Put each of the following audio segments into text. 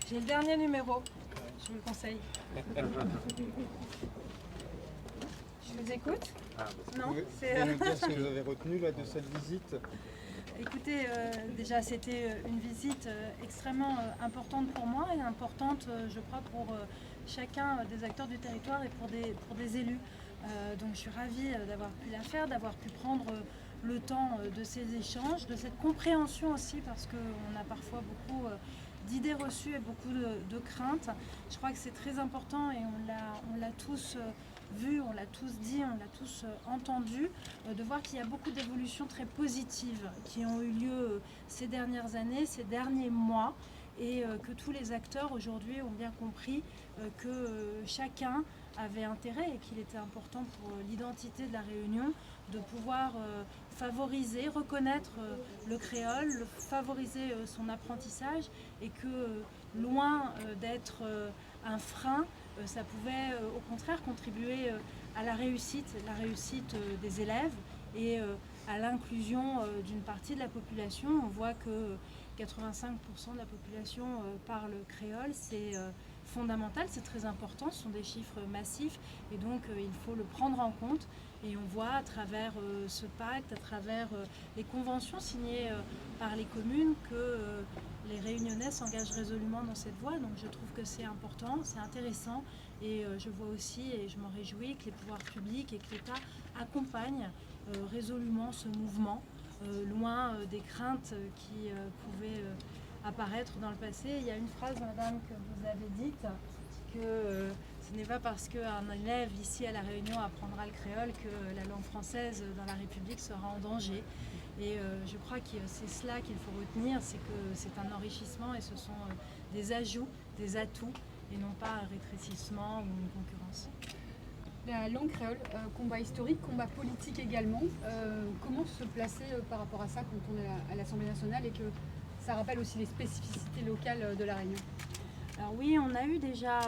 J'ai le dernier numéro, je vous le conseille. Je vous écoute. Non, Vous pouvez nous dire ce que vous avez retenu là, de cette visite? Écoutez, déjà c'était une visite extrêmement importante pour moi et importante, je crois, pour chacun des acteurs du territoire et pour des élus. Donc je suis ravie d'avoir pu la faire, d'avoir pu prendre le temps de ces échanges, de cette compréhension aussi, parce qu'on a parfois beaucoup d'idées reçues et beaucoup de craintes. Je crois que c'est très important et on l'a tous vu, on l'a tous dit, on l'a tous entendu, de voir qu'il y a beaucoup d'évolutions très positives qui ont eu lieu ces dernières années, ces derniers mois, et que tous les acteurs aujourd'hui ont bien compris que chacun avait intérêt et qu'il était important pour l'identité de la Réunion de pouvoir favoriser, reconnaître le créole, favoriser son apprentissage, et que loin d'être un frein, ça pouvait au contraire contribuer à la réussite des élèves et à l'inclusion d'une partie de la population. On voit que 85% de la population parle créole, c'est fondamental, c'est très important, ce sont des chiffres massifs et donc il faut le prendre en compte. Et on voit à travers ce pacte, à travers les conventions signées par les communes que les Réunionnais s'engagent résolument dans cette voie. Donc je trouve que c'est important, c'est intéressant, et je vois aussi, et je m'en réjouis, que les pouvoirs publics et que l'État accompagnent résolument ce mouvement, loin des craintes qui pouvaient apparaître dans le passé. Il y a une phrase, madame, que vous avez dite, que ce n'est pas parce qu'un élève ici à La Réunion apprendra le créole que la langue française dans la République sera en danger. Et je crois que c'est cela qu'il faut retenir, c'est que c'est un enrichissement et ce sont des ajouts, des atouts, et non pas un rétrécissement ou une concurrence. La langue créole, combat historique, combat politique également. Comment se placer par rapport à ça quand on est à l'Assemblée nationale et que ça rappelle aussi les spécificités locales de La Réunion? Alors oui, on a eu déjà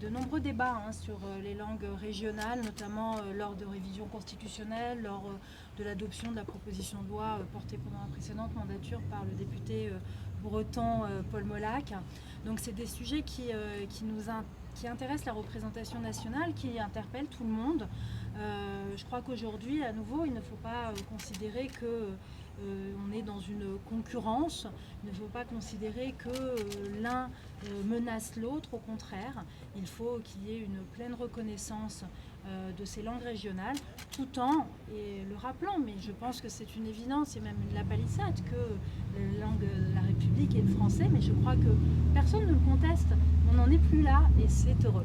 de nombreux débats sur les langues régionales, notamment lors de révisions constitutionnelles, lors de l'adoption de la proposition de loi portée pendant la précédente mandature par le député breton Paul Molac. Donc c'est des sujets qui intéressent la représentation nationale, qui interpellent tout le monde. Je crois qu'aujourd'hui, à nouveau, il ne faut pas considérer que on est dans une concurrence. Il ne faut pas considérer que l'un menace l'autre. Au contraire, il faut qu'il y ait une pleine reconnaissance de ces langues régionales, tout en, et le rappelant, mais je pense que c'est une évidence et même la palissade, que la langue de la République est le français, mais je crois que personne ne le conteste. On n'en est plus là et c'est heureux.